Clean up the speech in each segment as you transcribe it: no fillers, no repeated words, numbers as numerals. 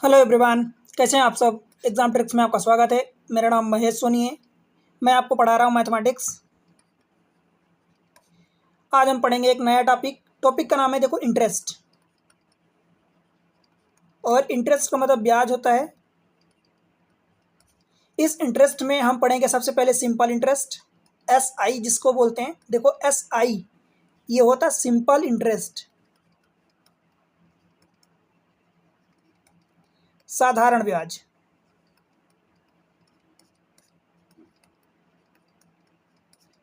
Hello everyone, कैसे हैं आप सब। एग्जाम ट्रिक्स में आपका स्वागत है। मेरा नाम महेश सोनी है। मैं आपको पढ़ा रहा हूँ मैथमेटिक्स। आज हम पढ़ेंगे एक नया टॉपिक का नाम है देखो इंटरेस्ट। और इंटरेस्ट का मतलब ब्याज होता है। इस इंटरेस्ट में हम पढ़ेंगे सबसे पहले सिंपल इंटरेस्ट, एस आई जिसको बोलते हैं। देखो एस आई ये होता है सिंपल इंटरेस्ट, साधारण ब्याज।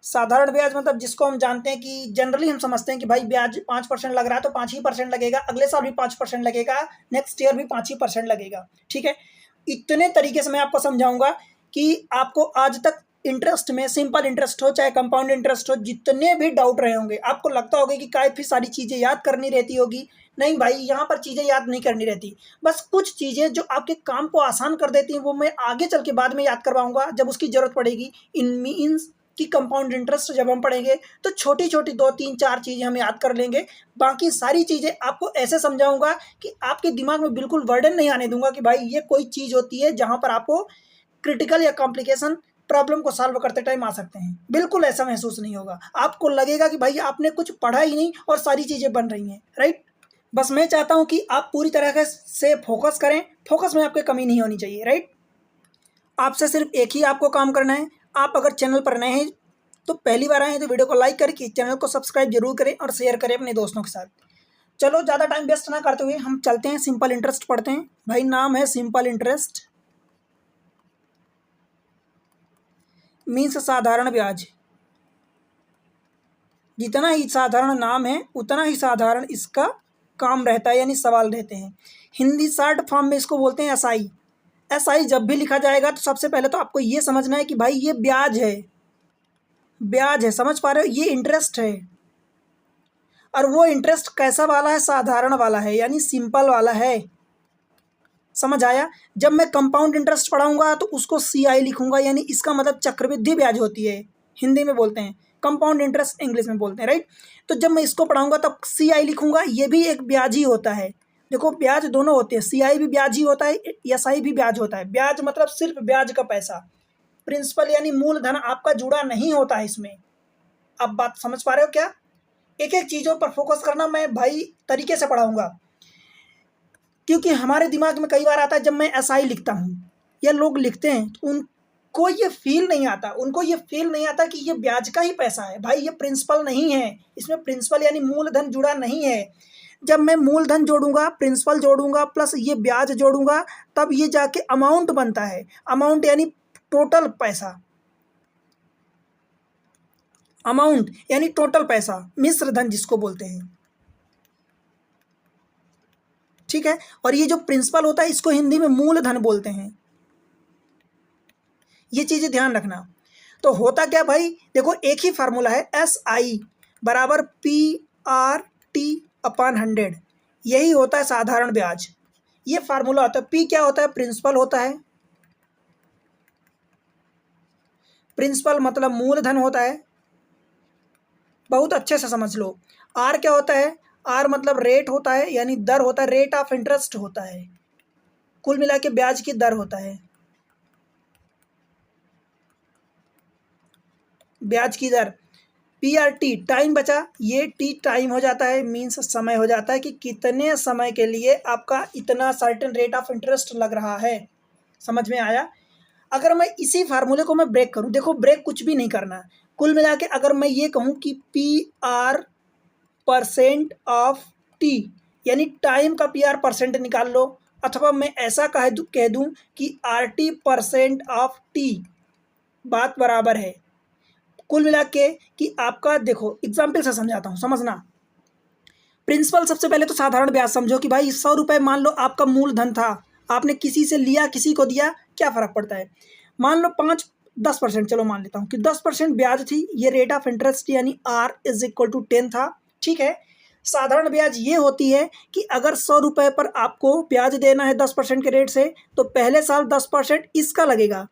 साधारण ब्याज मतलब जिसको हम जानते हैं कि जनरली हम समझते हैं कि भाई ब्याज 5% लग रहा है तो 5% लगेगा, अगले साल भी 5% लगेगा, नेक्स्ट ईयर भी 5% लगेगा। ठीक है, इतने तरीके से मैं आपको समझाऊंगा कि आपको आज तक इंटरेस्ट में सिंपल इंटरेस्ट हो चाहे कंपाउंड इंटरेस्ट हो, जितने भी डाउट रहे होंगे, आपको लगता होगा कि काफ़ी सारी चीज़ें याद करनी रहती होगी। नहीं भाई, यहाँ पर चीज़ें याद नहीं करनी रहती। बस कुछ चीज़ें जो आपके काम को आसान कर देती हैं वो मैं आगे चल के बाद में याद करवाऊंगा जब उसकी ज़रूरत पड़ेगी। इन मीन्स कि कंपाउंड इंटरेस्ट जब हम पढ़ेंगे तो छोटी छोटी 2 3 4 चीज़ें हम याद कर लेंगे। बाकी सारी चीज़ें आपको ऐसे समझाऊंगा कि आपके दिमाग में बिल्कुल वर्डन नहीं आने दूंगा कि भाई ये कोई चीज़ होती है जहां पर आपको क्रिटिकल या कॉम्प्लिकेशन प्रॉब्लम को सॉल्व करते टाइम आ सकते हैं। बिल्कुल ऐसा महसूस नहीं होगा, आपको लगेगा कि भाई आपने कुछ पढ़ा ही नहीं और सारी चीज़ें बन रही हैं। राइट। बस मैं चाहता हूं कि आप पूरी तरह से फोकस करें। फोकस में आपके कमी नहीं होनी चाहिए। राइट। आपसे सिर्फ एक ही आपको काम करना है। आप अगर चैनल पर नए हैं तो पहली बार आए हैं तो वीडियो को लाइक करके चैनल को सब्सक्राइब जरूर करें और शेयर करें अपने दोस्तों के साथ। चलो ज़्यादा टाइम वेस्ट ना करते हुए हम चलते हैं, सिंपल इंटरेस्ट पढ़ते हैं। भाई नाम है सिंपल इंटरेस्ट, मीन्स साधारण ब्याज। जितना ही साधारण नाम है उतना ही साधारण इसका काम रहता है, यानी सवाल रहते हैं। हिंदी शॉर्ट फॉर्म में इसको बोलते हैं एसआई। एसआई जब भी लिखा जाएगा तो सबसे पहले तो आपको ये समझना है कि भाई ये ब्याज है। ब्याज है, समझ पा रहे हो, ये इंटरेस्ट है। और वो इंटरेस्ट कैसा वाला है, साधारण वाला है, यानी सिंपल वाला है। समझ आया। जब मैं कंपाउंड इंटरेस्ट पढ़ाऊंगा तो उसको सीआई लिखूंगा, यानी इसका मतलब चक्रवृद्धि ब्याज होती है, हिंदी में बोलते हैं। कंपाउंड इंटरेस्ट इंग्लिश में बोलते हैं। राइट। तो जब मैं इसको पढ़ाऊंगा तब सीआई लिखूंगा, ये भी एक ब्याज ही होता है। देखो ब्याज दोनों होते हैं, सीआई भी ब्याज ही होता है, एसआई भी ब्याज होता है। ब्याज मतलब सिर्फ ब्याज का पैसा, प्रिंसिपल यानी मूलधन आपका जुड़ा नहीं होता है इसमें। अब बात समझ पा रहे हो क्या। एक एक चीज़ों पर फोकस करना मैं भाई तरीके से पढ़ाऊंगा, क्योंकि हमारे दिमाग में कई बार आता है जब मैं एसआई लिखता हूँ या लोग लिखते हैं तो उनको ये फील नहीं आता, कि ये ब्याज का ही पैसा है। भाई ये प्रिंसिपल नहीं है, इसमें प्रिंसिपल यानी मूलधन जुड़ा नहीं है। जब मैं मूलधन जोड़ूंगा, प्रिंसिपल जोड़ूंगा प्लस ये ब्याज जोड़ूंगा तब ये जाके अमाउंट बनता है। अमाउंट यानी टोटल पैसा, अमाउंट यानी टोटल पैसा, मिश्र धन जिसको बोलते हैं। ठीक है। और ये जो प्रिंसिपल होता है इसको हिंदी में मूलधन बोलते हैं। ये चीजें ध्यान रखना। तो होता क्या भाई, देखो एक ही फार्मूला है, एस आई बराबर पी आर टी अपॉन 100। यही होता है साधारण ब्याज। ये फार्मूला होता है। पी क्या होता है, प्रिंसिपल होता है। प्रिंसिपल मतलब मूलधन होता है, बहुत अच्छे से समझ लो। आर क्या होता है, आर मतलब रेट होता है, यानी दर होता है, रेट ऑफ इंटरेस्ट होता है, कुल मिला के ब्याज की दर होता है, ब्याज की दर। पी आर टी टाइम बचा, ये टी टाइम हो जाता है, मीन्स समय हो जाता है कि कितने समय के लिए आपका इतना सर्टेन रेट ऑफ इंटरेस्ट लग रहा है। समझ में आया। अगर मैं इसी फार्मूले को मैं ब्रेक करूं, देखो ब्रेक कुछ भी नहीं करना, कुल मिला के अगर मैं ये कहूं कि P R percent of T, यानी टाइम का पी आर परसेंट निकाल लो, अथवा मैं ऐसा कह दूं कि R T percent of T, बात बराबर है। कुल मिला के कि आपका, देखो एग्जाम्पल से समझाता हूँ, समझना। प्रिंसिपल सबसे पहले तो साधारण ब्याज समझो कि भाई 100 रुपये मान लो आपका मूलधन था, आपने किसी से लिया किसी को दिया, क्या फर्क पड़ता है। मान लो 10%, चलो मान लेता हूँ कि 10% ब्याज थी, ये रेट ऑफ इंटरेस्ट यानी आर इज इक्वल टू 10 था। ठीक है। साधारण ब्याज ये होती है कि अगर 100 रुपये पर आपको ब्याज देना है 10% के रेट से, तो पहले साल 10% इसका लगेगा,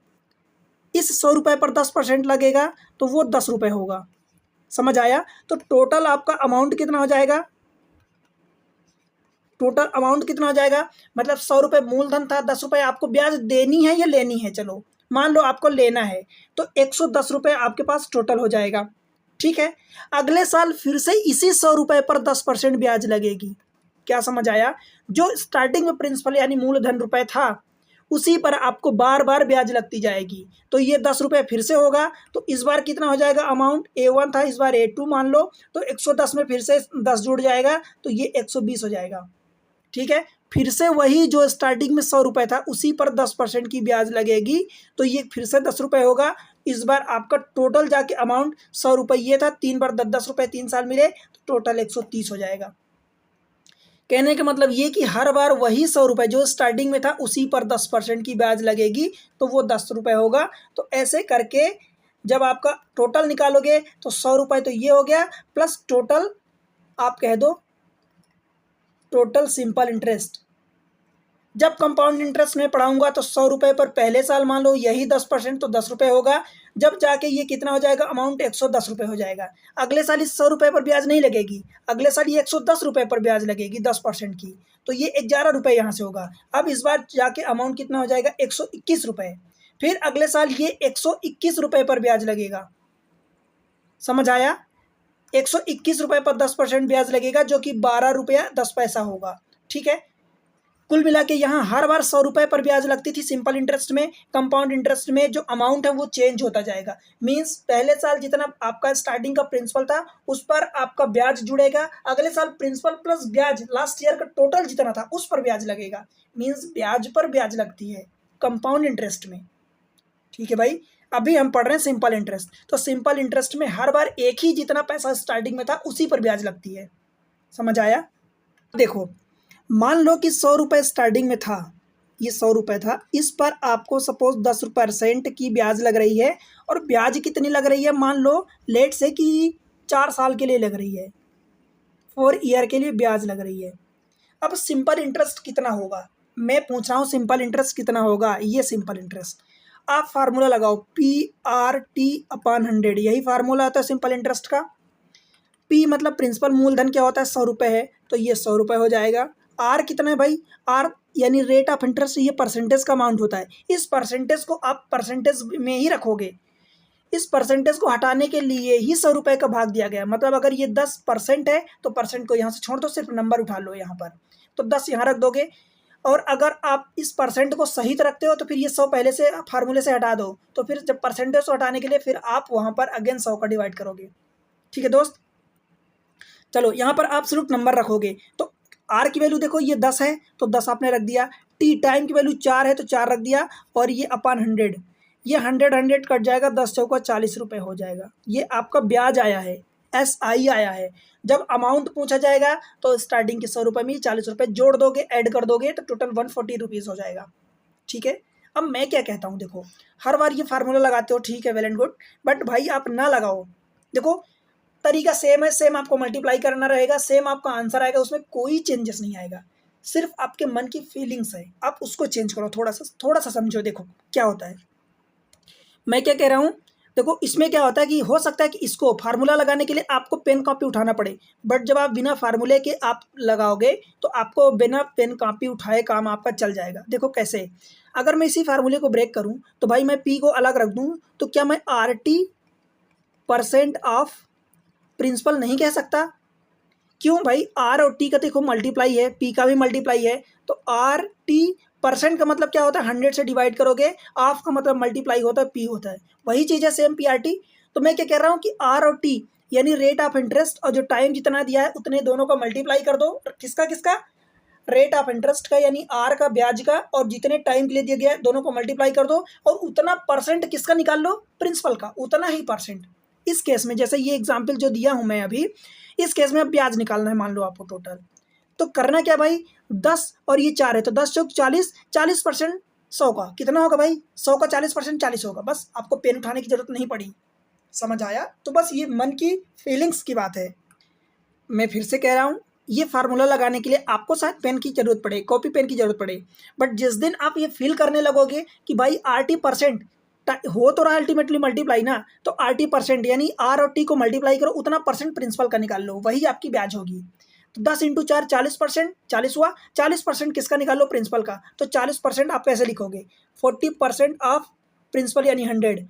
इस 100 रुपये पर 10% लगेगा तो वो 10 रुपये होगा। समझ आया। तो टोटल आपका अमाउंट कितना हो जाएगा, टोटल अमाउंट कितना हो जाएगा, मतलब 100 रुपये मूलधन था, 10 रुपये आपको ब्याज देनी है या लेनी है, चलो मान लो आपको लेना है, तो 110 रुपये आपके पास टोटल हो जाएगा। ठीक है, अगले साल फिर से इसी 100 रुपये पर 10% ब्याज लगेगी। क्या समझ आया? जो स्टार्टिंग में प्रिंसिपल यानी मूलधन रुपये था उसी पर आपको बार बार ब्याज लगती जाएगी। तो ये 10 रुपये फिर से होगा, तो इस बार कितना हो जाएगा अमाउंट, A1 था, इस बार A2 मान लो, तो 110 में फिर से 10 जुड़ जाएगा, तो ये 120 हो जाएगा। ठीक है, फिर से वही जो स्टार्टिंग में 100 रुपये था उसी पर 10% की ब्याज लगेगी, तो ये फिर से 10 रुपये होगा। इस बार आपका टोटल जाके अमाउंट 100 रुपये ये था, 3 बार 10 रुपये 3 साल मिले, तो टोटल 130 हो जाएगा। कहने का मतलब ये कि हर बार वही 100 रुपये जो स्टार्टिंग में था उसी पर 10% की ब्याज लगेगी, तो वो 10 रुपये होगा। तो ऐसे करके जब आपका टोटल निकालोगे तो 100 रुपये तो ये हो गया, प्लस टोटल आप कह दो टोटल सिंपल इंटरेस्ट। जब कंपाउंड इंटरेस्ट में पढ़ाऊंगा तो 100 रुपये पर पहले साल मान लो यही 10%, तो 10 रुपये होगा। जब जाके ये कितना हो जाएगा अमाउंट, 110 रुपये हो जाएगा। अगले साल इस 100 रुपये पर ब्याज नहीं लगेगी, अगले साल ये 110 रुपये पर ब्याज लगेगी 10% की, तो ये 11 रुपये यहाँ से होगा। अब इस बार जाके अमाउंट कितना हो जाएगा, 121 रुपये। फिर अगले साल ये 121 रुपये पर ब्याज लगेगा। समझ आया? 121 रुपये पर 10% ब्याज लगेगा, जो कि 12 रुपया 10 पैसा होगा। ठीक है, कुल मिला के यहाँ हर बार 100 रुपये पर ब्याज लगती थी सिंपल इंटरेस्ट में। कंपाउंड इंटरेस्ट में जो अमाउंट है वो चेंज होता जाएगा। मींस पहले साल जितना आपका स्टार्टिंग का प्रिंसिपल था उस पर आपका ब्याज जुड़ेगा, अगले साल प्रिंसिपल प्लस ब्याज लास्ट ईयर का टोटल जितना था उस पर ब्याज लगेगा। मींस ब्याज पर ब्याज लगती है कंपाउंड इंटरेस्ट में। ठीक है भाई, अभी हम पढ़ रहे हैं सिंपल इंटरेस्ट। तो सिंपल इंटरेस्ट में हर बार एक ही जितना पैसा स्टार्टिंग में था उसी पर ब्याज लगती है। समझ आया? देखो, मान लो कि 100 रुपये स्टार्टिंग में था, ये 100 रुपये था, इस पर आपको सपोज 10% की ब्याज लग रही है। और ब्याज कितनी लग रही है, मान लो लेट से कि 4 साल के लिए लग रही है, 4 ईयर के लिए ब्याज लग रही है। अब सिंपल इंटरेस्ट कितना होगा, मैं पूछ रहा हूँ सिंपल इंटरेस्ट कितना होगा। ये सिंपल इंटरेस्ट आप फार्मूला लगाओ, PRT/100, यही फार्मूला आता है सिंपल इंटरेस्ट का। P मतलब प्रिंसिपल मूलधन क्या होता है, 100 रुपये है, तो ये 100 रुपये हो जाएगा। R कितना है भाई, R यानी रेट ऑफ इंटरेस्ट, ये परसेंटेज का अमाउंट होता है। इस परसेंटेज को आप परसेंटेज में ही रखोगे, इस परसेंटेज को हटाने के लिए ही 100 रुपये का भाग दिया गया। मतलब अगर ये 10% है तो परसेंट को यहाँ से छोड़ दो, सिर्फ नंबर उठा लो यहाँ पर, तो 10 यहाँ रख दोगे। और अगर आप इस परसेंट को सहित रखते हो तो फिर ये 100 पहले से फार्मूले से हटा दो, तो फिर जब परसेंटेज को हटाने के लिए फिर आप वहाँ पर अगेन 100 का डिवाइड करोगे। ठीक है दोस्त, चलो यहाँ पर आप सिर्फ नंबर रखोगे। तो R की वैल्यू देखो ये 10 है तो 10 आपने रख दिया, T टाइम की वैल्यू 4 है तो 4 रख दिया, और ये अपन 100, ये 100 कट जाएगा, 10 चौका 40 रुपये हो जाएगा। ये आपका ब्याज आया है, SI आया है। जब अमाउंट पूछा जाएगा तो स्टार्टिंग के 100 रुपये में 40 रुपये जोड़ दोगे, ऐड कर दोगे, तो टोटल 140 रुपीज़ हो जाएगा। ठीक है, अब मैं क्या कहता हूँ, देखो हर बार ये फार्मूला लगाते हो, ठीक है, वेल एंड गुड, बट भाई आप ना लगाओ। देखो तरीका सेम है, सेम आपको मल्टीप्लाई करना रहेगा, सेम आपका आंसर आएगा, उसमें कोई चेंजेस नहीं आएगा। सिर्फ आपके मन की फीलिंग्स है, आप उसको चेंज करो, थोड़ा सा समझो। देखो क्या होता है, मैं क्या कह रहा हूँ, देखो इसमें क्या होता है कि हो सकता है कि इसको फार्मूला लगाने के लिए आपको पेन कॉपी उठाना पड़े, बट जब आप बिना फार्मूले के आप लगाओगे तो आपको बिना पेन कॉपी उठाए काम आपका चल जाएगा। देखो कैसे, अगर मैं इसी फार्मूले को ब्रेक करूँ तो भाई मैं P को अलग रख दूँ, तो क्या मैं RT% ऑफ प्रिंसिपल नहीं कह सकता? क्यों भाई, R और T का देखो मल्टीप्लाई है, P का भी मल्टीप्लाई है, तो RT% का मतलब क्या होता है, 100 से डिवाइड करोगे, ऑफ का मतलब मल्टीप्लाई होता है, P होता है, वही चीज़ है सेम PRT। तो मैं क्या कह रहा हूँ कि R और T यानी रेट ऑफ इंटरेस्ट और जो टाइम जितना दिया है उतने दोनों का मल्टीप्लाई कर दो। किसका किसका, रेट ऑफ इंटरेस्ट का यानी R का ब्याज का, और जितने टाइम के लिए दिया गया है दोनों को मल्टीप्लाई कर दो, और उतना परसेंट किसका निकाल लो, प्रिंसिपल का, उतना ही परसेंट। इस केस में जैसे ये एग्जाम्पल जो दिया हूँ मैं अभी, इस केस में अब ब्याज निकालना है, मान लो आपको टोटल, तो करना क्या भाई, 10 और ये 4 है तो 10 चौक 40, 40% 100 का कितना होगा भाई, 100 का 40% 40 होगा। बस आपको पेन उठाने की जरूरत नहीं पड़ी। समझ आया? तो बस ये मन की फीलिंग्स की बात है। मैं फिर से कह रहा हूँ, ये फार्मूला लगाने के लिए आपको शायद पेन की जरूरत पड़े, कॉपी पेन की जरूरत पड़े, बट जिस दिन आप ये फील करने लगोगे कि भाई RT% हो तो रहा अल्टीमेटली मल्टीप्लाई ना, तो RT% यानी R और T को मल्टीप्लाई करो, उतना परसेंट प्रिंसिपल का निकाल लो, वही आपकी ब्याज होगी। तो 10 इंटू 4 40%, 40 हुआ। 40% किसका निकालो? प्रिंसिपल का। तो 40% आप कैसे लिखोगे? 40% ऑफ प्रिंसिपल यानी 100।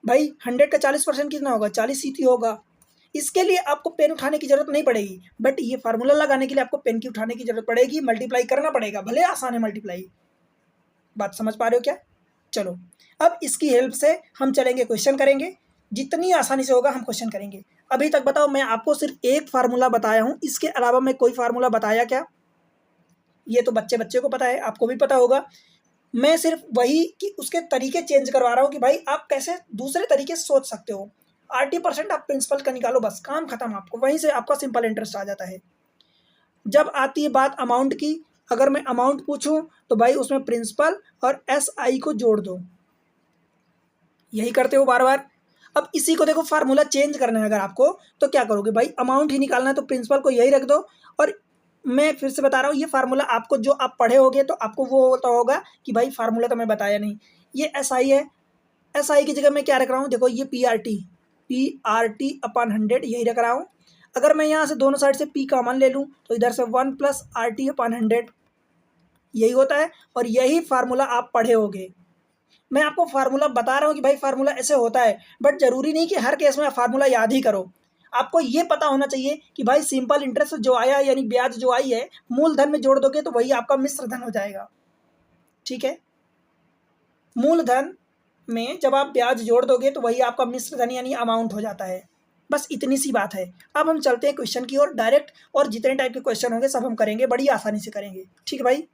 भाई 100 का 40% कितना होगा? 40 ही होगा। इसके लिए आपको पेन उठाने की जरूरत नहीं पड़ेगी, बट ये फार्मूला लगाने के लिए आपको पेन की उठाने की जरूरत पड़ेगी, मल्टीप्लाई करना पड़ेगा, भले आसान है मल्टीप्लाई। बात समझ पा रहे हो क्या? चलो अब इसकी हेल्प से हम चलेंगे, क्वेश्चन करेंगे। जितनी आसानी से होगा हम क्वेश्चन करेंगे। अभी तक बताओ, मैं आपको सिर्फ एक फार्मूला बताया हूं, इसके अलावा मैं कोई फार्मूला बताया क्या? ये तो बच्चे बच्चे को पता है, आपको भी पता होगा। मैं सिर्फ वही कि उसके तरीके चेंज करवा रहा हूँ कि भाई आप कैसे दूसरे तरीके से सोच सकते हो। 80% आप प्रिंसिपल का निकालो, बस काम खत्म। आपको वहीं से आपका सिंपल इंटरेस्ट आ जाता है। जब आती है बात अमाउंट की, अगर मैं अमाउंट पूछूं तो भाई उसमें प्रिंसिपल और SI को जोड़ दो। यही करते हो बार बार। अब इसी को देखो, फार्मूला चेंज करना है अगर आपको, तो क्या करोगे भाई? अमाउंट ही निकालना है तो प्रिंसिपल को यही रख दो। और मैं फिर से बता रहा हूँ, ये फार्मूला आपको जो आप पढ़े होगे तो आपको वो होता होगा कि भाई फार्मूला तो मैं बताया नहीं। ये SI है, SI की जगह मैं क्या रख रहा हूँ? देखो ये PRT अपॉन 100 यही रख रहा हूँ। अगर मैं यहाँ से दोनों साइड से P कॉमन ले लूँ तो इधर से 1 प्लस RT अपॉन 100 यही होता है। और यही फार्मूला आप पढ़े होगे। मैं आपको फार्मूला बता रहा हूँ कि भाई फार्मूला ऐसे होता है, बट जरूरी नहीं कि हर केस में फार्मूला याद ही करो। आपको ये पता होना चाहिए कि भाई सिंपल इंटरेस्ट जो आया यानी ब्याज जो आई है, मूलधन में जोड़ दोगे तो वही आपका मिश्र धन हो जाएगा। ठीक है, मूलधन में जब आप ब्याज जोड़ दोगे तो वही आपका मिश्र धन यानी अमाउंट हो जाता है। बस इतनी सी बात है। अब हम चलते हैं क्वेश्चन की ओर डायरेक्ट, और जितने टाइप के क्वेश्चन होंगे सब हम करेंगे, बड़ी आसानी से करेंगे। ठीक है भाई,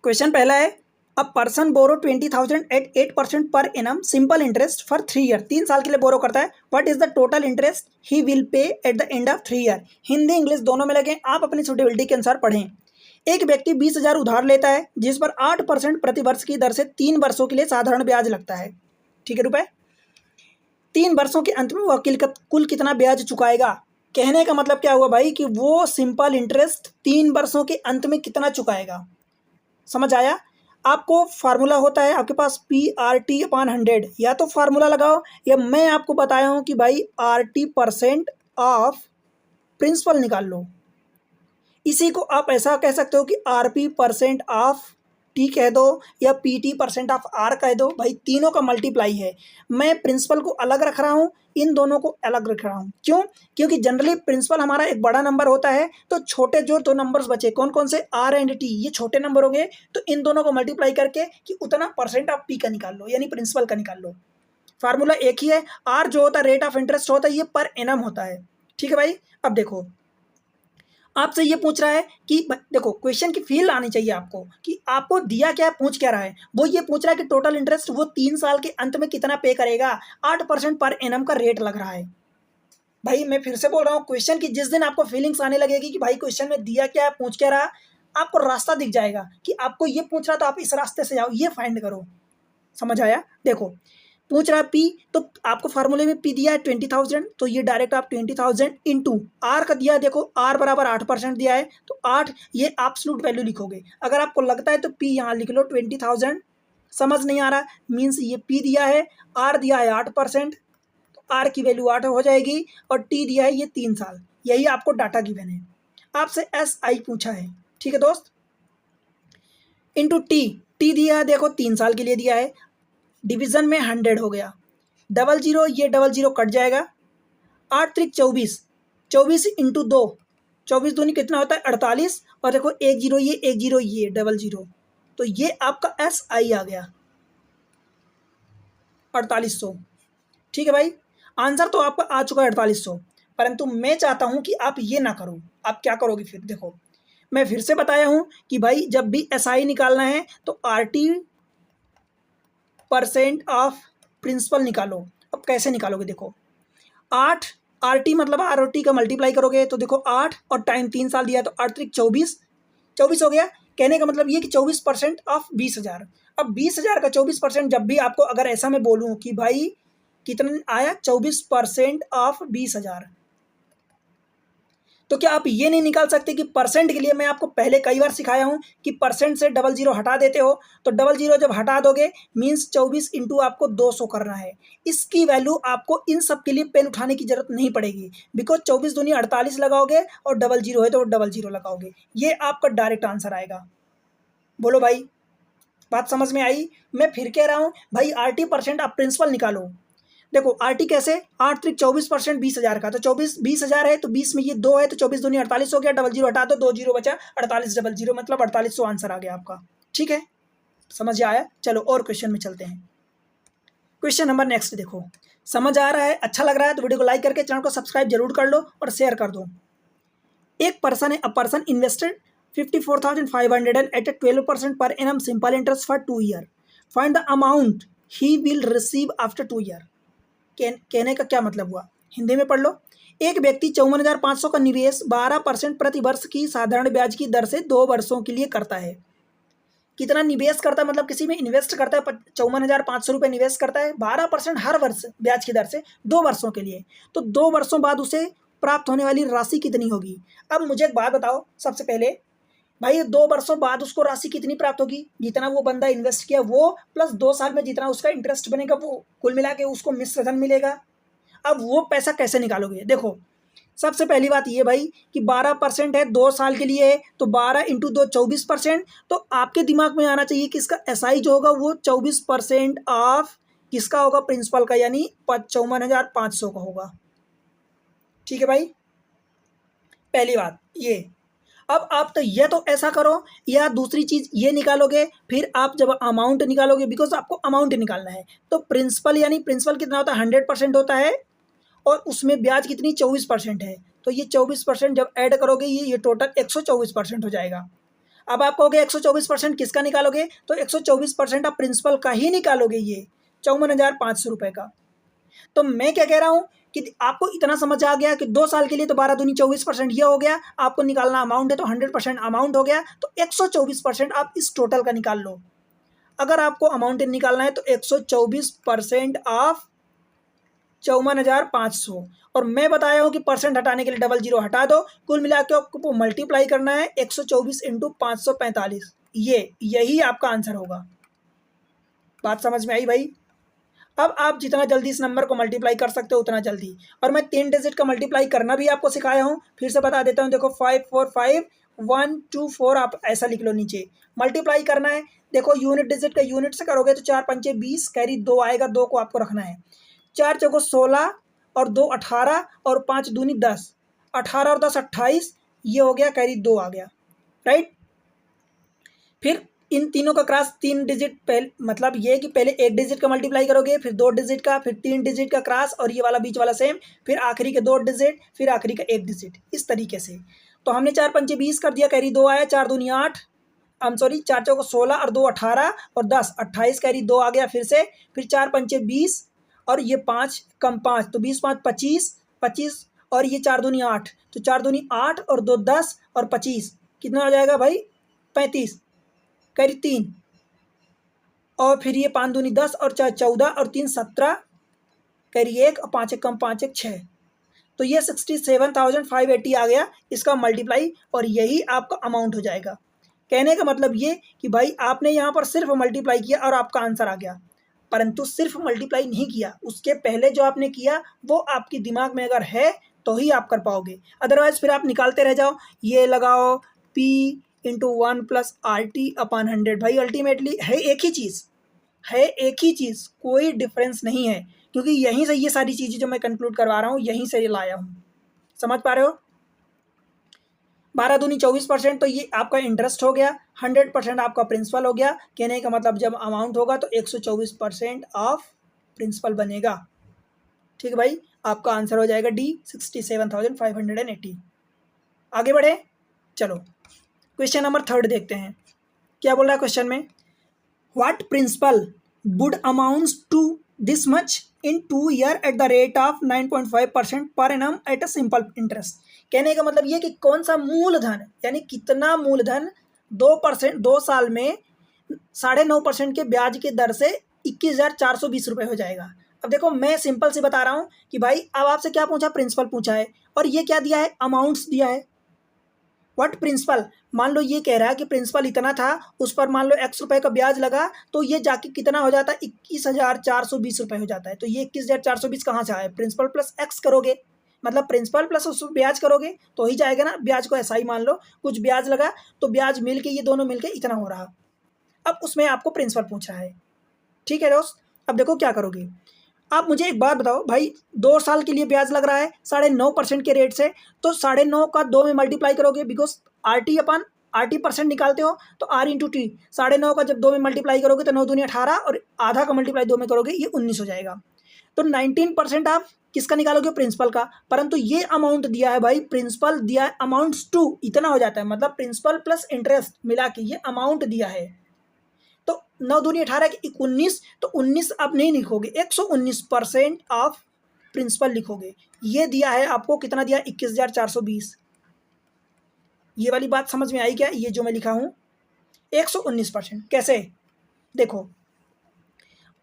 क्वेश्चन पहला है, a person borrow 20,000 at 8% per annum simple interest for 3 year. 3 साल के लिए बोरो करता है। What is the total interest he will pay at the end of 3 year. Hindi English दोनों में लगे, आप अपनी सुटेबिलिटी के अनुसार पढ़ें। एक व्यक्ति 20,000 उधार लेता है, जिस पर 8% प्रति वर्ष की दर से 3 वर्षों के लिए साधारण ब्याज लगता है। ठीक है रुपए। 3 वर्षों के अंत में वह कुल कितना ब्याज चुकाएगा? कहने का मतलब क्या हुआ भाई कि वो सिंपल इंटरेस्ट 3 वर्षों के अंत में कितना चुकाएगा। समझ आया? आपको फार्मूला होता है आपके पास PRT अपॉन 100, या तो फार्मूला लगाओ, या मैं आपको बताया हूँ कि भाई RT% ऑफ प्रिंसिपल निकाल लो। इसी को आप ऐसा कह सकते हो कि RP% ऑफ T कह दो, या PT% ऑफ R कह दो। भाई तीनों का मल्टीप्लाई है। मैं प्रिंसिपल को अलग रख रहा हूँ, इन दोनों को अलग रख रहा हूँ। क्यों? क्योंकि जनरली प्रिंसिपल हमारा एक बड़ा नंबर होता है, तो छोटे जो 2 नंबर्स बचे कौन कौन से? R एंड T, ये छोटे नंबर हो गए। तो इन दोनों को मल्टीप्लाई करके कि उतना परसेंट ऑफ P का निकाल लो, यानी प्रिंसिपल का निकाल लो। फार्मूला एक ही है। R जो होता है रेट ऑफ इंटरेस्ट होता है, ये पर एनम होता है। ठीक है भाई, अब देखो आपसे ये पूछ रहा है कि देखो क्वेश्चन की फील आनी चाहिए आपको कि आपको दिया क्या है, पूछ क्या रहा है। वो ये पूछ रहा है कि टोटल इंटरेस्ट वो 3 साल के अंत में कितना पे करेगा। 8% पर एनम का रेट लग रहा है। भाई मैं फिर से बोल रहा हूँ, क्वेश्चन की जिस दिन आपको फीलिंग्स आने लगेगी कि भाई क्वेश्चन में दिया क्या है, पूछ क्या रहा, आपको रास्ता दिख जाएगा कि आपको ये पूछ रहा तो आप इस रास्ते से जाओ, ये फाइंड करो। समझ आया? देखो पूछ रहा है P, तो आपको फार्मूले में P दिया है 20,000, तो ये डायरेक्ट आप 20,000 इंटू R का दिया है। देखो R बराबर 8% दिया है, तो 8 ये एब्सोल्यूट वैल्यू लिखोगे। अगर आपको लगता है तो P यहाँ लिख लो 20,000। समझ नहीं आ रहा, मीन्स ये P दिया है, R दिया है 8%, तो R की वैल्यू 8 हो जाएगी, और T दिया है ये 3 साल। यही आपको डाटा गिवन है। आपसे SI पूछा है, ठीक है दोस्त, इंटू T दिया है, देखो 3 साल के लिए दिया है, डिवीजन में 100 हो गया, 00 ये 00 कट जाएगा, 8 त्रिक 24, 24 इंटू 2, 24 दूनी कितना होता है 48, और देखो 10 ये 10 ये 00, तो ये आपका SI आ गया 4800। ठीक है भाई, आंसर तो आपका आ चुका है 4800, परंतु मैं चाहता हूं कि आप ये ना करो। आप क्या करोगे फिर? देखो मैं फिर से बताया हूं कि भाई जब भी SI निकालना है तो RT% ऑफ प्रिंसिपल निकालो। अब कैसे निकालोगे? देखो 8 RT मतलब ROT का मल्टीप्लाई करोगे, तो देखो 8 और टाइम 3 साल दिया, तो 8 त्रिक 24, 24 हो गया। कहने का मतलब ये कि 24% ऑफ 20,000। अब 20,000 का 24% जब भी आपको अगर ऐसा मैं बोलूँ कि भाई कितना आया 24% ऑफ 20,000, तो क्या आप ये नहीं निकाल सकते कि परसेंट के लिए मैं आपको पहले कई बार सिखाया हूँ कि परसेंट से 00 हटा देते हो, तो 00 जब हटा दोगे मीन्स 24 इंटू आपको 200 करना है। इसकी वैल्यू आपको इन सब के लिए पेन उठाने की जरूरत नहीं पड़ेगी, बिकॉज 24 दूनी 48 लगाओगे और 00 है तो 00 लगाओगे, ये आपका डायरेक्ट आंसर आएगा। बोलो भाई, बात समझ में आई? मैं फिर कह रहा हूँ भाई, RT% आप प्रिंसिपल निकालो। देखो RT कैसे, 8 त्रिक 24%, 20,000 का, तो 20,000 है तो 20 में ये 2 है तो 24 दूनी 48 हो गया, 00 हटा दो, 2 जीरो बचा, 48 00 मतलब 4800 आंसर आ गया आपका। ठीक है, समझ आया? चलो और क्वेश्चन में चलते हैं। क्वेश्चन नंबर नेक्स्ट देखो, समझ आ रहा है, अच्छा लग रहा है तो वीडियो को लाइक करके चैनल को सब्सक्राइब जरूर कर लो और शेयर कर दो। एक पर्सन है, a person invested 54,500 at 12% per annum simple interest for 2 year. Find the amount he will receive after 2 year. कहने का क्या मतलब हुआ, हिंदी में पढ़ लो। एक व्यक्ति 54,500 का निवेश 12% प्रति वर्ष की साधारण ब्याज की दर से 2 वर्षों के लिए करता है। कितना निवेश करता है, मतलब किसी में इन्वेस्ट करता है, 54,500 रुपये निवेश करता है, 12% हर वर्ष ब्याज की दर से 2 वर्षों के लिए, तो 2 वर्षों बाद उसे प्राप्त होने वाली राशि कितनी होगी। अब मुझे एक बात बताओ सबसे पहले भाई, 2 वर्षों बाद उसको राशि कितनी प्राप्त होगी, जितना वो बंदा इन्वेस्ट किया वो प्लस 2 साल में जितना उसका इंटरेस्ट बनेगा वो कुल मिला के उसको मिश्र धन मिलेगा। अब वो पैसा कैसे निकालोगे, देखो सबसे पहली बात ये भाई कि 12% है, 2 साल के लिए है, तो 12 इंटू 2 24%। तो आपके दिमाग में आना चाहिए कि इसका SI जो होगा वो 24% ऑफ किसका होगा, प्रिंसिपल का, यानी 54,500 का होगा। ठीक है भाई, पहली बात ये। अब आप तो या तो ऐसा करो या दूसरी चीज ये निकालोगे, फिर आप जब अमाउंट निकालोगे, बिकॉज आपको अमाउंट निकालना है, तो प्रिंसिपल यानी प्रिंसिपल कितना होता है 100% होता है, और उसमें ब्याज कितनी 24% है, तो ये 24% जब ऐड करोगे ये टोटल 124% हो जाएगा। अब आप कहोगे 124% किसका निकालोगे, तो 124% आप प्रिंसिपल का ही निकालोगे, ये 54,500 रुपये का। तो मैं क्या कह रहा हूँ कि आपको इतना समझ आ गया कि 2 साल के लिए तो 12 दूनी 24% ये हो गया, आपको निकालना अमाउंट है तो 100% अमाउंट हो गया, तो 124% आप इस टोटल का निकाल लो। अगर आपको अमाउंट निकालना है तो 124% ऑफ 54,500, और मैं बताया हूँ कि परसेंट हटाने के लिए 00 हटा दो, कुल मिला के आपको मल्टीप्लाई करना है 124 इंटू 545, यही आपका आंसर होगा। बात समझ में आई भाई? अब आप जितना जल्दी इस नंबर को मल्टीप्लाई कर सकते हो उतना जल्दी, और मैं 3 डिजिट का मल्टीप्लाई करना भी आपको सिखाया हूँ, फिर से बता देता हूँ। देखो 5 4 5 1 2 4, आप ऐसा लिख लो नीचे, मल्टीप्लाई करना है। देखो यूनिट डिजिट का यूनिट से करोगे तो 4 पंचे 20, कैरी 2 आएगा, 2 को आपको रखना है, 4 चौको 16 और 2 18 और 5 दूनी 10, 18 और 10 28, ये हो गया, कैरी 2 आ गया, राइट। फिर इन तीनों का क्रॉस 3 डिजिट, पहले मतलब ये कि पहले 1 डिजिट का मल्टीप्लाई करोगे, फिर 2 डिजिट का, फिर 3 डिजिट का क्रॉस, और ये वाला बीच वाला सेम, फिर आखिरी के 2 डिजिट, फिर आखिरी का 1 डिजिट, इस तरीके से। तो हमने 4 पंचे 20 कर दिया, कैरी 2 आया, 4 दूनी 8, 4 चौको 16 और 2 18 और 10 28, कैरी 2 आ गया फिर से, फिर 4 पंचे 20 और ये 5 कम 5, तो 20 5 25 25, और ये 4 दूनी 8, तो 4 दूनी 8 और 2 10 और 25, कितना आ जाएगा भाई 35, कैरी 3, और फिर ये 5 दूनी 10 और 4 14 और 3 17, कैरी 1 और 5 एक कम 5 एक 6, तो ये 67,580 आ गया इसका मल्टीप्लाई, और यही आपका अमाउंट हो जाएगा। कहने का मतलब ये कि भाई आपने यहाँ पर सिर्फ मल्टीप्लाई किया और आपका आंसर आ गया, परंतु सिर्फ मल्टीप्लाई नहीं किया, उसके पहले जो आपने किया वो आपके दिमाग में अगर है तो ही आप कर पाओगे, अदरवाइज फिर आप निकालते रह जाओ। ये लगाओ P into 1 plus RT upon 100, भाई अल्टीमेटली है एक ही चीज़, है एक ही चीज़, कोई डिफरेंस नहीं है, क्योंकि यहीं से ये सारी चीज़ें जो मैं कंक्लूड करवा रहा हूँ यहीं से ये लाया हूँ। समझ पा रहे हो? 12 दूनी 24%, तो ये आपका इंटरेस्ट हो गया, 100% आपका प्रिंसिपल हो गया। कहने का मतलब जब अमाउंट होगा तो 124% ऑफ प्रिंसिपल बनेगा। ठीक है भाई, आपका आंसर हो जाएगा D 67,580। आगे बढ़े, चलो क्वेश्चन नंबर 3 देखते हैं, क्या बोल रहा है क्वेश्चन में। What principal would amounts to this much in 2 year at the rate of 9.5% per annum at a simple interest. कहने का मतलब ये कि कौन सा मूलधन, यानी कितना मूलधन 2 साल में 9.5% के ब्याज की दर से 21,420 रुपये हो जाएगा। अब देखो मैं सिंपल से बता रहा हूँ कि भाई अब आपसे क्या पूछा, प्रिंसिपल पूछा है और ये क्या दिया है, अमाउंट्स दिया है। व्हाट प्रिंसिपल, मान लो ये कह रहा है कि प्रिंसिपल इतना था, उस पर मान लो x रुपए का ब्याज लगा, तो ये जाके कितना हो जाता है, 21,420 रुपए हो जाता है। तो ये 21,420 कहाँ से आया, प्रिंसिपल प्लस x करोगे, मतलब प्रिंसिपल प्लस उस ब्याज करोगे तो ही जाएगा ना। ब्याज को ऐसा ही मान लो, कुछ ब्याज लगा तो ब्याज मिल के ये दोनों मिल के इतना हो रहा। अब उसमें आपको प्रिंसिपल पूछ रहा है, ठीक है दोस्त। अब देखो क्या करोगे, आप मुझे एक बात बताओ भाई, 2 साल के लिए ब्याज लग रहा है 9.5% के रेट से, तो 9.5 का 2 में मल्टीप्लाई करोगे, बिकॉज RT परसेंट निकालते हो, तो R इंटू टी, 9.5 का जब 2 में मल्टीप्लाई करोगे तो 9 दूनी 18 और आधा का मल्टीप्लाई 2 में करोगे ये 19 हो जाएगा। तो 19% आप किसका निकालोगे, प्रिंसिपल का। परंतु ये अमाउंट दिया है भाई, प्रिंसिपल दिया है अमाउंट्स टू, इतना हो जाता है, मतलब प्रिंसिपल प्लस इंटरेस्ट मिला के ये अमाउंट दिया है। तो 9 दूनी 18 की 19, तो 19 आप नहीं लिखोगे, 119% ऑफ प्रिंसिपल लिखोगे। ये दिया है आपको, कितना दिया, 21,420। ये वाली बात समझ में आई क्या, ये जो मैं लिखा हूं 119%। कैसे, देखो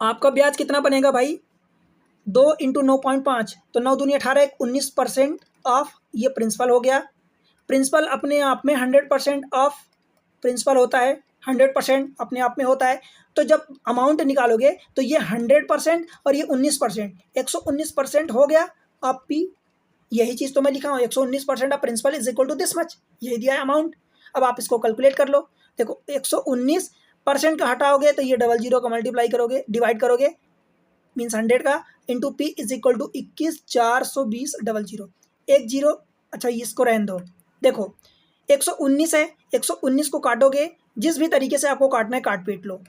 आपका ब्याज कितना बनेगा भाई, 2 इंटू 9.5, तो 9 दूनी 18, 19% ऑफ ये प्रिंसिपल हो गया। प्रिंसिपल अपने आप में 100% ऑफ प्रिंसिपल होता है, 100% अपने आप में होता है। तो जब अमाउंट निकालोगे तो ये 100% और ये 19%, 119% हो गया आप पी। यही चीज़ तो मैं लिखा हूँ, 119% of principal is equal to this much, यही दिया है अमाउंट। अब आप इसको कैलकुलेट कर लो, देखो 119% का हटाओगे तो ये 00 का मल्टीप्लाई करोगे, डिवाइड करोगे, मीन्स 100 का, into P is equal to 21,420 00, एक जीरो। अच्छा इसको रहने दो, देखो 119 है, 119 को काटोगे, जिस भी तरीके से आपको काटना है काट पीट लो,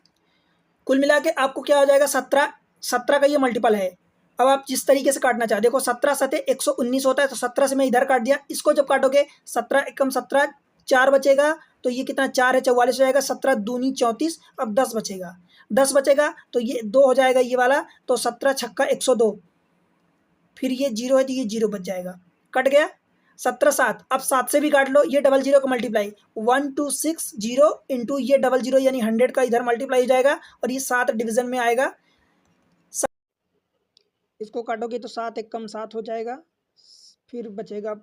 कुल मिला के आपको क्या हो जाएगा, 17, 17 का ये मल्टीपल है। अब आप जिस तरीके से काटना चाहे, देखो 17 सते 119 होता है, तो 17 से मैं इधर काट दिया, इसको जब काटोगे 17 एकम 17, 4 बचेगा, तो ये कितना 4 है, 44 हो जाएगा, 17 दूनी 34, अब 10 बचेगा, 10 बचेगा तो ये 2 हो जाएगा ये वाला, तो 17 छक्का 102, फिर ये जीरो है तो ये जीरो बच जाएगा, कट गया। 17 7, अब 7 से भी काट लो, ये 00 का मल्टीप्लाई 1260 इंटू ये 00 यानी 100 का इधर मल्टीप्लाई हो जाएगा, और ये 7 डिवीजन में आएगा। इसको काटोगे तो 7 एक कम 7 हो जाएगा, फिर बचेगा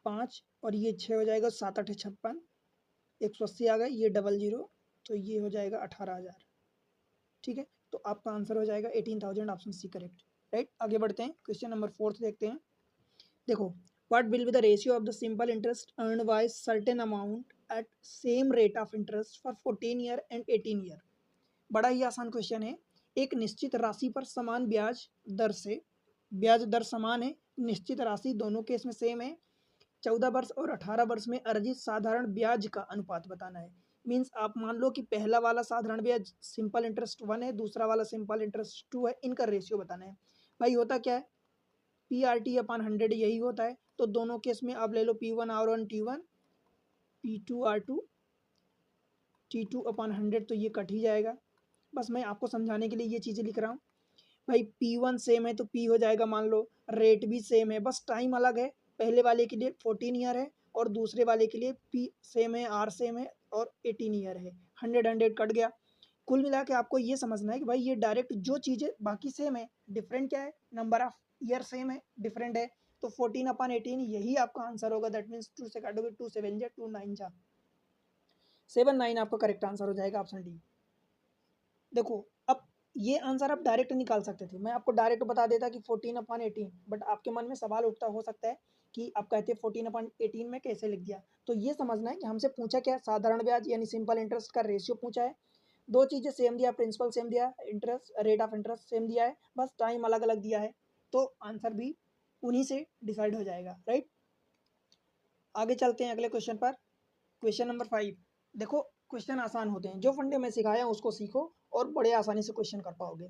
5 और ये 6 हो जाएगा, 7 8 56, 180 आ गए, ये 00, तो ये हो जाएगा 18,000। ठीक है, तो आपका आंसर हो जाएगा 18,000, ऑप्शन सी करेक्ट, राइट। आगे बढ़ते हैं, क्वेश्चन नंबर 4 देखते हैं। देखो, what will be the ratio of the simple interest earned by certain amount at same rate of interest for 14 year and 18 year. बड़ा ही आसान क्वेश्चन है। एक निश्चित राशि पर समान ब्याज दर से, ब्याज दर समान है, निश्चित राशि दोनों केस में सेम है, 14 वर्ष और 18 वर्ष में अर्जित साधारण ब्याज का अनुपात बताना है। मीन्स आप मान लो कि पहला वाला साधारण ब्याज सिंपल इंटरेस्ट 1 है, दूसरा वाला सिंपल इंटरेस्ट 2 है, इनका रेशियो बताना है। भाई होता क्या है, PRT अपन 100 यही होता है, तो दोनों केस में आप ले लो P1R1 T1, P2R2 T2 अपन 100, तो ये कट ही जाएगा। बस मैं आपको समझाने के लिए ये चीज़ें लिख रहा हूँ। भाई P1 सेम है तो P हो जाएगा, मान लो रेट भी सेम है, बस टाइम अलग है। पहले वाले के लिए 14 ईयर है और दूसरे वाले के लिए P सेम है, R सेम है और 18 ईयर है। 100 100 कट गया। कुल मिला के आपको ये समझना है कि भाई ये डायरेक्ट जो चीज़ें बाकी सेम है, डिफरेंट क्या है, नंबर ऑफ ईयर सेम है, डिफरेंट है, तो 14/18 यही आपका आंसर होगा। दैट मीन्स 2 से काटोगे, 2 7 जा 2 9 जा 7 9 आपका करेक्ट आंसर हो जाएगा, ऑप्शन डी। देखो अब ये आंसर आप डायरेक्ट निकाल सकते थे, मैं आपको डायरेक्ट बता देता कि 14/18, बट आपके मन में सवाल उठता हो सकता है कि आप कहते 14/18 में कैसे लिख दिया। तो ये समझना है कि हमसे पूछा क्या, साधारण ब्याज यानी सिंपल इंटरेस्ट का रेशियो पूछा है, दो चीज़ें सेम दिया, प्रिंसिपल सेम दिया, interest rate of interest same दिया है, बस टाइम अलग अलग दिया है, तो आंसर भी उन्हीं से डिसाइड हो जाएगा, राइट। आगे चलते हैं अगले क्वेश्चन पर, क्वेश्चन नंबर 5। देखो क्वेश्चन आसान होते हैं, जो फंडे मैं सिखाया उसको सीखो और बड़े आसानी से क्वेश्चन कर पाओगे।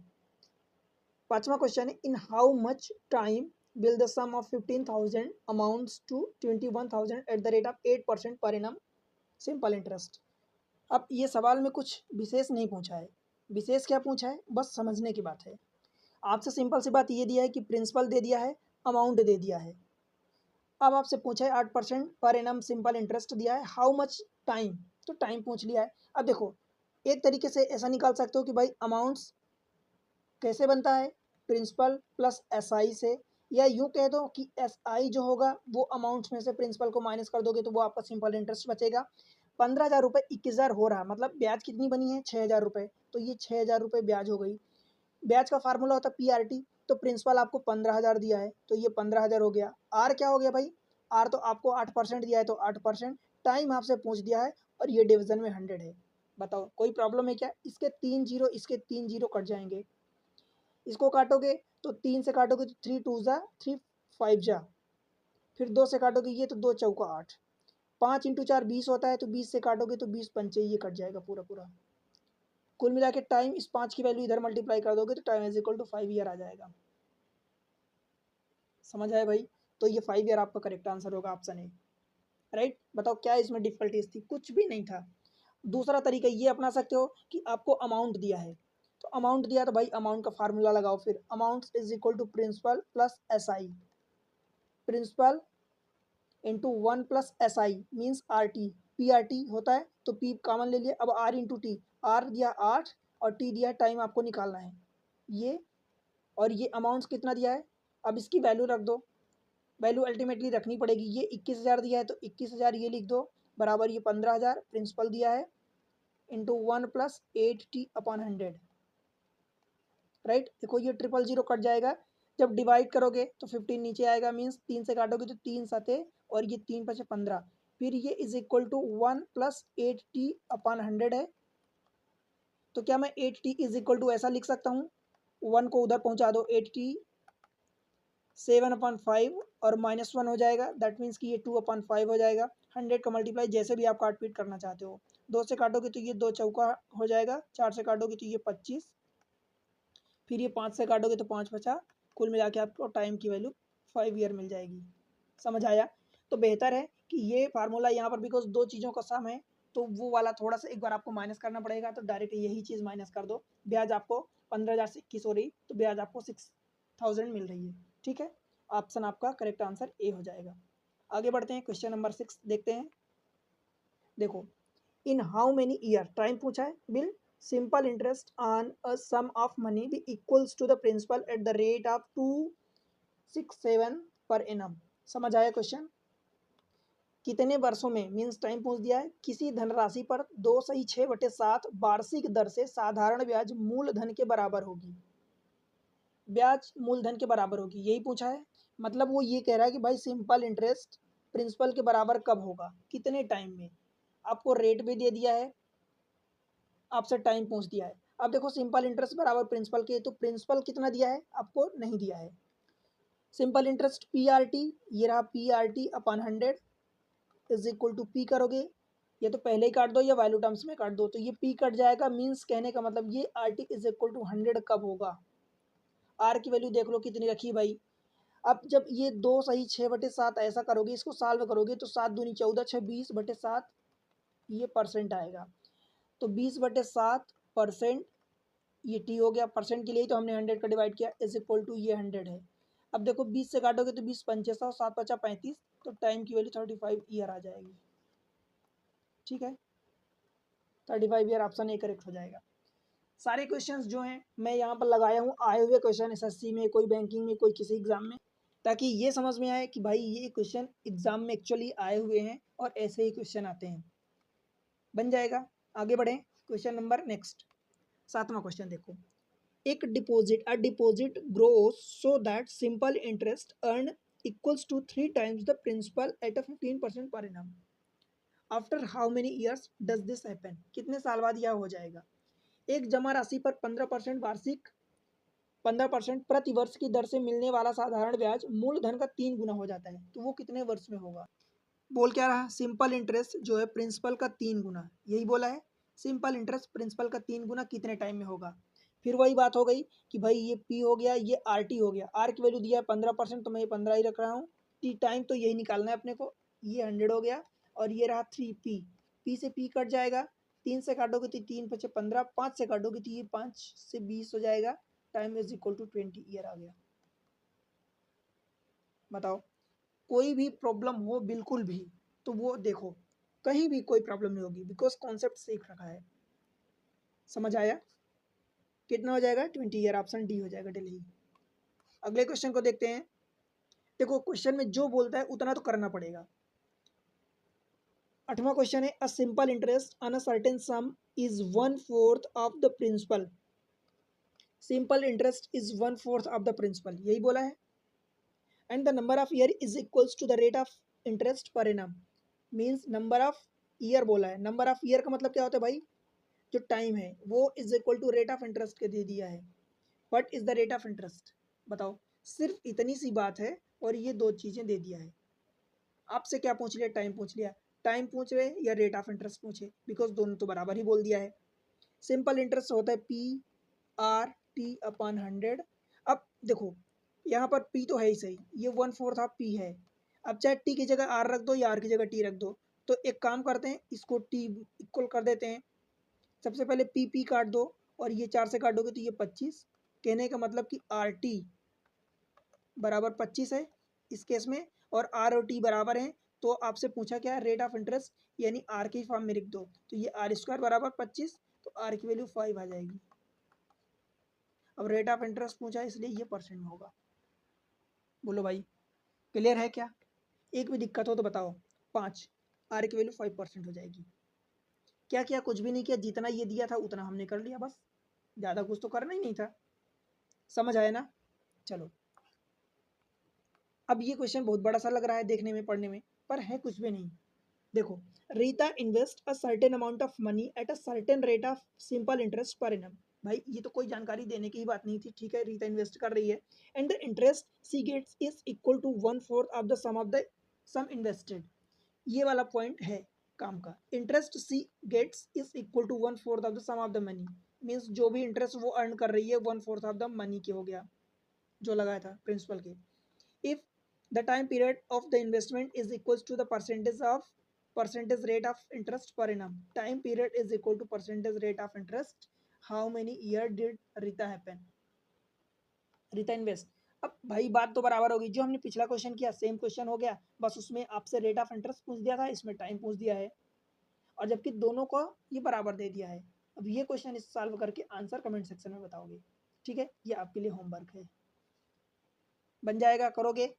पांचवा क्वेश्चन है, in how much time will the sum of 15,000 amounts to 21,000 at the rate of 8% per annum simple interest. अब ये सवाल में कुछ विशेष नहीं पूछा है, विशेष क्या पूछा है, बस समझने की बात है। आपसे सिंपल सी बात ये दिया है कि प्रिंसिपल दे दिया है, अमाउंट दे दिया है। अब आपसे पूछा है 8% पर एनम सिंपल इंटरेस्ट दिया है, हाउ मच टाइम, तो टाइम पूछ लिया है। अब देखो एक तरीके से ऐसा निकाल सकते हो कि भाई अमाउंट्स कैसे बनता है, प्रिंसिपल प्लस एसआई से, या यूँ कह दो कि एसआई जो होगा वो अमाउंट्स में से प्रिंसिपल को माइनस कर दोगे तो वो आपका सिंपल इंटरेस्ट बचेगा। 15,000 रुपये 21,000 हो रहा, मतलब ब्याज कितनी बनी है 6,000 रुपये, तो ये 6,000 रुपये ब्याज हो गई। ब्याज का फार्मूला होता है पीआरटी, तो प्रिंसिपल आपको 15,000 दिया है तो ये 15,000 हो गया। आर क्या हो गया भाई, आर तो आपको 8% दिया है तो 8%, टाइम आपसे पूछ दिया है और ये डिवीजन में 100 है। बताओ कोई प्रॉब्लम है क्या? इसके 3 जीरो इसके 3 जीरो कट जाएंगे, इसको काटोगे तो 3 से काटोगे तो 3 टू ज़ा 3 5 जा, फिर 2 से काटोगे ये तो 2 चौका 8, 5 इंटू 4 20 होता है तो 20 से काटोगे तो 20 पंचे ये कट जाएगा पूरा पूरा। कुल मिला के टाइम, इस 5 की वैल्यू इधर मल्टीप्लाई कर दोगे तो time is equal to 5 year आ जाएगा। समझ आया भाई? तो ये 5 ईयर आपका करेक्ट आंसर होगा, ऑप्शन ए। राइट, बताओ क्या इसमें डिफिकल्टीज थी? कुछ भी नहीं था। दूसरा तरीका ये अपना सकते हो कि आपको अमाउंट दिया है, तो अमाउंट दिया तो भाई अमाउंट का फार्मूला लगाओ, फिर amount is equal to principal plus S I, principal into 1 plus S I means R T, P R T होता है तो पी कॉमन ले लिए, अब आर इंटू टी, आर दिया 8 और टी दिया टाइम आपको निकालना है ये, और ये अमाउंट्स कितना दिया है, अब इसकी वैल्यू रख दो, वैल्यू अल्टीमेटली रखनी पड़ेगी। ये 21,000 दिया है तो 21,000 ये लिख दो, बराबर ये 15,000 प्रिंसिपल दिया है into 1 plus 8t upon 100। Right, देखो ये 000 कट जाएगा, जब डिवाइड करोगे तो 15 नीचे आएगा, मीन्स 3 से काटोगे तो 3 सते और ये 3 पचे 15, फिर ये is equal to 1 plus 8t upon 100 है। तो क्या मैं 8t इज इक्वल टू ऐसा लिख सकता हूँ, 1 को उधर पहुँचा दो, 8t 7/5 और -1 हो जाएगा, दैट मीन्स कि ये 2/5 हो जाएगा। 100 का मल्टीप्लाई जैसे भी आप काट पीट करना चाहते हो, 2 से काटोगे तो ये 2 चौका हो जाएगा, 4 से काटोगे तो ये 25, फिर ये 5 से काटोगे तो 5 बचा, कुल मिला के आपको टाइम की वैल्यू 5 ईयर मिल जाएगी। समझ आया? तो बेहतर है कि ये फार्मूला यहाँ पर बिकॉज दो चीज़ों का सम है तो वो वाला थोड़ा सा एक बार आपको माइनस करना पड़ेगा, तो डायरेक्ट यही चीज़ माइनस कर दो। ब्याज आपको 15,000 से 21 हो रही तो ब्याज आपको 6,000 मिल रही है। ठीक है, ऑप्शन आपका करेक्ट आंसर ए हो जाएगा। आगे बढ़ते हैं, क्वेश्चन नंबर 6 देखते हैं। देखो, in how many year, time पूछा है, will simple interest on a sum of money be equals to the principal at the rate of 267 per annum. समझ आया क्वेश्चन? कितने वर्षों में मीन्स टाइम पूछ दिया है, किसी धनराशि पर 2/6/7 वार्षिक दर से साधारण ब्याज मूलधन के बराबर होगी। ब्याज मूलधन के बराबर होगी यही पूछा है, मतलब वो ये कह रहा है कि भाई सिंपल इंटरेस्ट प्रिंसिपल के बराबर कब होगा, कितने टाइम में। आपको रेट भी दे दिया है, आपसे टाइम पूछ दिया है। अब देखो सिंपल इंटरेस्ट बराबर प्रिंसिपल के, तो प्रिंसिपल कितना दिया है आपको नहीं दिया है। Simple interest P R T, ये रहा P R T upon 100 is equal to P करोगे, ये तो पहले ही काट दो या वैल्यू टर्म्स में काट दो, तो ये पी कट जाएगा, मीन्स कहने का मतलब ये R T is equal to 100 कब होगा। आर की वैल्यू देख लो कितनी रखी भाई। अब जब ये 2/6/7 ऐसा करोगे, इसको सॉल्व करोगे तो 7 दूनी 14, 6 20/7 ये परसेंट आएगा, तो 20/7% ये टी हो गया, परसेंट के लिए तो हमने 100 का डिवाइड किया, इज इक्वल टू ये 100 है। अब देखो 20 से काटोगे तो 20 पंचे 100, 7 पचा 35, तो टाइम की वैल्यू 35 ईयर आ जाएगी। ठीक है, 35 ईयर ऑप्शन ए करेक्ट हो जाएगा। सारे क्वेश्चंस जो हैं मैं यहाँ पर लगाया हूँ आए हुए क्वेश्चन, एसएससी में, कोई बैंकिंग में, कोई किसी एग्जाम में, ताकि ये समझ में आए कि भाई ये क्वेश्चन एग्जाम में एक्चुअली आए हुए हैं और ऐसे ही क्वेश्चन आते हैं। बन जाएगा। आगे बढ़ें, क्वेश्चन नंबर नेक्स्ट 7वां क्वेश्चन देखो। एक deposit, a deposit grows so that simple interest earn equals to 3 times the principal at a 15% per annum. After how many years does this happen, कितने साल बाद यह हो जाएगा। एक जमा राशि पर 15% वार्षिक 15% प्रति वर्ष की दर से मिलने वाला साधारण ब्याज मूलधन का 3 गुना हो जाता है, तो वो कितने वर्ष में होगा। बोल क्या रहा, सिंपल इंटरेस्ट जो है प्रिंसिपल का 3 गुना, यही बोला है। सिंपल इंटरेस्ट प्रिंसिपल का 3 गुना कितने टाइम में होगा। फिर वही बात हो गई कि भाई ये पी हो गया, ये आर टी हो गया, आर की वैल्यू दिया है 15%, तो मैं ये 15 ही रख रहा हूँ। टी टाइम तो यही निकालना है अपने को, ये 100 हो गया, और ये रहा 3 पी, पी से पी कट जाएगा, 3 से काटोगे तो 3 पचे 15, 5 से काटोगे तो ये 5 से 20 हो जाएगा, time is equal to 20 year आ गया। बताओ कोई भी प्रॉब्लम हो बिल्कुल भी, तो वो देखो कहीं भी कोई प्रॉब्लम नहीं होगी, बिकॉज कॉन्सेप्ट सीख रखा है। समझ आया? कितना हो जाएगा 20 ईयर, ऑप्शन डी हो जाएगा, दिल्ली। अगले क्वेश्चन को देखते हैं। देखो क्वेश्चन में जो बोलता है उतना तो करना पड़ेगा। 8वां क्वेश्चन है, a simple interest on a certain sum is 1/4 of the principal. Simple interest is 1/4 of the principal, यही बोला है। And the number of year is equals to the rate of interest per annum. Means number of year बोला है। Number of year का मतलब क्या होता है भाई, जो टाइम है वो is equal to rate of interest के दे दिया है। What is the rate of interest, बताओ। सिर्फ इतनी सी बात है और ये दो चीजें दे दिया है। आपसे क्या पूछ लिया, टाइम पूछ लिया। टाइम पूछ रहे या रेट ऑफ इंटरेस्ट पूछे, बिकॉज दोनों तो बराबर ही बोल दिया है। सिंपल इंटरेस्ट होता है पी आर टी अपॉन 100। अब देखो यहाँ पर पी तो है ही सही, ये 1/4 ऑफ पी है। अब चाहे टी की जगह आर रख दो या आर की जगह टी रख दो, तो एक काम करते हैं, इसको टी इक्वल कर देते हैं। सबसे पहले पी पी काट दो और ये 4 से काटोगे तो ये 25। कहने का मतलब कि आर टी बराबर 25 है इस केस में, और आर और टी बराबर हैं। तो आपसे पूछा क्या है, रेट ऑफ इंटरेस्ट, यानी आर की फॉर्म में लिख दो। तो ये आर स्क्वायर बराबर 25, तो आर की वैल्यू 5 आ जाएगी। अब रेट ऑफ इंटरेस्ट पूछा है इसलिए ये परसेंट में होगा। बोलो भाई क्लियर है क्या? एक भी दिक्कत हो तो बताओ। 5, आर की वैल्यू 5% हो जाएगी। क्या किया, कुछ भी नहीं किया, जितना ये दिया था उतना हमने कर लिया, बस ज़्यादा कुछ तो करना ही नहीं था। समझ आया ना? चलो, अब ये क्वेश्चन बहुत बड़ा सा लग रहा है देखने में, पढ़ने में, पर है कुछ भी नहीं। देखो, Rita invest a certain amount of money at a certain rate of simple interest per annum. भाई ये तो कोई जानकारी देने की ही बात नहीं थी, ठीक है, रीता इन्वेस्ट कर रही है। And the interest she gets is equal to 1/4 of the sum of the sum invested. ये वाला पॉइंट है काम का। Interest she gets is equal to 1/4 of the sum of the money. Means जो भी इंटरेस्ट वो अर्न कर रही है 1/4 ऑफ द मनी के हो गया, जो लगाया था प्रिंसिपल के। If the time period of the investment is equals to the percentage rate of interest per annum, time period is equal to percentage rate of interest, how many year did Rita happen, Rita invest। अब भाई बात तो बराबर होगी, जो हमने पिछला question किया सेम क्वेश्चन हो गया, बस उसमें आपसे रेट ऑफ इंटरेस्ट पूछ दिया था, इसमें टाइम पूछ दिया है, और जबकि दोनों को ये बराबर दे दिया है। अब ये क्वेश्चन इस सॉल्व करके आंसर कमेंट सेक्शन में बताओगे, ठीक है, ये आपके लिए होमवर्क है, बन जाएगा, करोगे?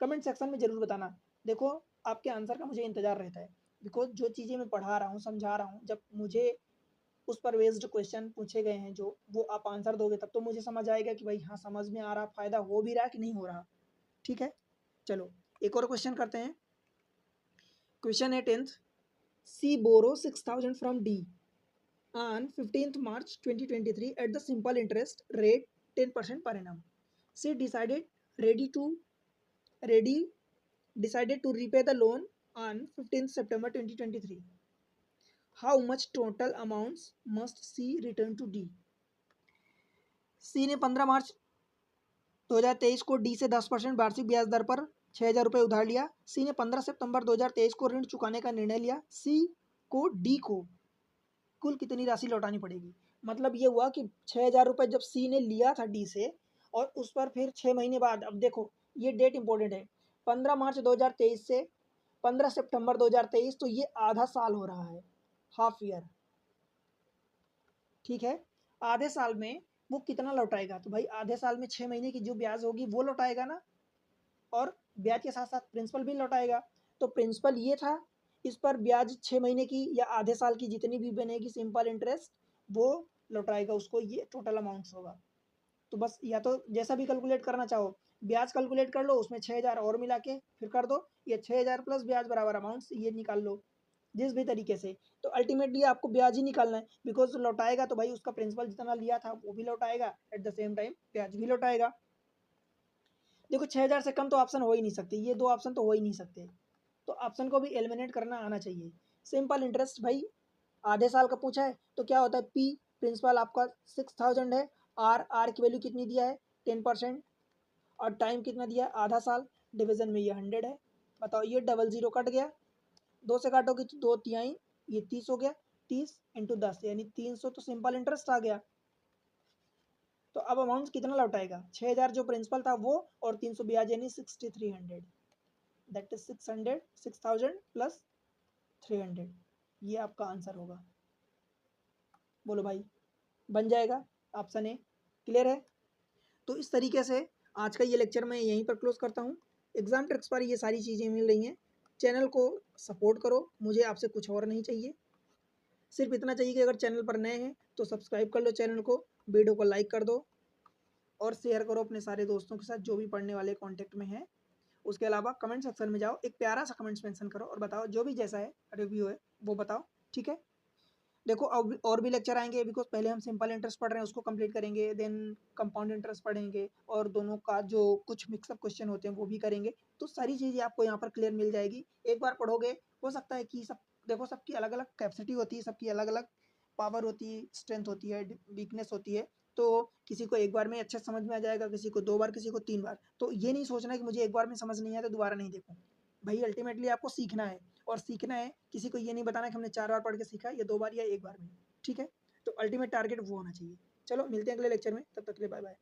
कमेंट सेक्शन में ज़रूर बताना। देखो आपके आंसर का मुझे इंतज़ार रहता है, बिकॉज जो चीज़ें मैं पढ़ा रहा हूँ, समझा रहा हूँ, जब मुझे उस पर बेस्ड क्वेश्चन पूछे गए हैं जो वो आप आंसर दोगे, तब तो मुझे समझ आएगा कि भाई हाँ समझ में आ रहा, फ़ायदा हो भी रहा कि नहीं हो रहा। ठीक है, चलो एक और क्वेश्चन करते हैं। क्वेश्चन है 10th, she borrow 6,000 from D on 15th March 2023 at the simple interest rate 10% per annum. She ready to ready decided to repay the loan on 15th September 2023. How much total amounts must C return to D? C ने 15 मार्च 2023 को D से 10% वार्षिक ब्याज दर पर 6,000 रुपये उधार लिया। C ने 15 सितंबर 2023 को ऋण चुकाने का निर्णय लिया। C को D को कुल कितनी राशि लौटानी पड़ेगी? मतलब ये हुआ कि 6,000 रुपये जब C ने लिया था D से, और उस पर फिर 6 महीने बाद, अब देखो ये डेट इंपॉर्टेंट है, 15 मार्च 2023 से 15 सितंबर 2023, तो ये आधा साल हो रहा है, हाफ ईयर, ठीक है। आधे साल में वो कितना लौटाएगा? तो भाई आधे साल में 6 महीने की जो ब्याज होगी वो लौटाएगा ना, और ब्याज के साथ साथ प्रिंसिपल भी लौटाएगा। तो प्रिंसिपल ये था, इस पर ब्याज 6 महीने की या आधे साल की जितनी भी बनेगी सिंपल इंटरेस्ट, वो लौटाएगा उसको, ये टोटल अमाउंट्स होगा। तो बस या तो जैसा भी कैलकुलेट करना चाहो, ब्याज कैलकुलेट कर लो, उसमें 6,000 और मिला के फिर कर दो, ये 6,000 प्लस ब्याज बराबर अमाउंट्स, ये निकाल लो जिस भी तरीके से। तो अल्टीमेटली आपको ब्याज ही निकालना है, बिकॉज लौटाएगा तो भाई उसका प्रिंसिपल जितना लिया था वो भी लौटाएगा, एट द सेम टाइम ब्याज भी लौटाएगा। देखो 6,000 से कम तो ऑप्शन हो ही नहीं सकते, ये दो ऑप्शन तो हो ही नहीं सकते, तो ऑप्शन को भी एलिमिनेट करना आना चाहिए। सिंपल इंटरेस्ट भाई आधे साल का पूछा है, तो क्या होता है, पी प्रिंसिपल आपका 6,000 है, आर की वैल्यू कितनी दिया है 10%, और टाइम कितना दिया है आधा साल, डिवीजन में ये 100 है। बताओ, ये डबल जीरो कट गया, 2 से काटोगे तो 2 तिहाई, ये 30 हो गया, 30 × 10 यानी 300, तो सिंपल इंटरेस्ट आ गया। तो अब अमाउंट कितना लौटाएगा, 6,000 जो प्रिंसिपल था वो, और 300 ब्याज यानी 6,300, दैट इज 6,000 प्लस 300, ये आपका आंसर होगा। बोलो भाई, बन जाएगा ऑप्शन ए, क्लियर है? तो इस तरीके से आज का ये लेक्चर मैं यहीं पर क्लोज करता हूँ। एग्ज़ाम ट्रिक्स पर ये सारी चीज़ें मिल रही हैं। चैनल को सपोर्ट करो, मुझे आपसे कुछ और नहीं चाहिए। सिर्फ इतना चाहिए कि अगर चैनल पर नए हैं तो सब्सक्राइब कर लो चैनल को, वीडियो को लाइक कर दो और शेयर करो अपने सारे दोस्तों के साथ जो भी पढ़ने वाले कॉन्टैक्ट में हैं। उसके अलावा कमेंट सेक्शन में जाओ, एक प्यारा सा कमेंट्स मेंशन करो और बताओ जो भी जैसा है रिव्यू है वो बताओ, ठीक है। देखो अब और भी लेक्चर आएंगे, बिकॉज पहले हम सिंपल इंटरेस्ट पढ़ रहे हैं उसको कंप्लीट करेंगे, देन कंपाउंड इंटरेस्ट पढ़ेंगे और दोनों का जो कुछ मिक्सअप क्वेश्चन होते हैं वो भी करेंगे। तो सारी चीज़ें आपको यहाँ पर क्लियर मिल जाएगी। एक बार पढ़ोगे, हो सकता है कि सब देखो सबकी अलग अलग कैपेसिटी होती है, सबकी अलग अलग पावर होती है, स्ट्रेंथ होती है, वीकनेस होती है। तो किसी को एक बार में अच्छे समझ में आ जाएगा, किसी को 2 बार, किसी को 3 बार। तो ये नहीं सोचना है कि मुझे एक बार में समझ नहीं आया तो दोबारा नहीं देखूँ। भाई अल्टीमेटली आपको सीखना है, और सीखना है किसी को ये नहीं बताना कि हमने 4 बार पढ़ के सीखा या 2 बार या 1 बार में, ठीक है। तो अल्टीमेट टारगेट वो होना चाहिए। चलो मिलते हैं अगले लेक्चर में, तब तक के लिए बाय बाय।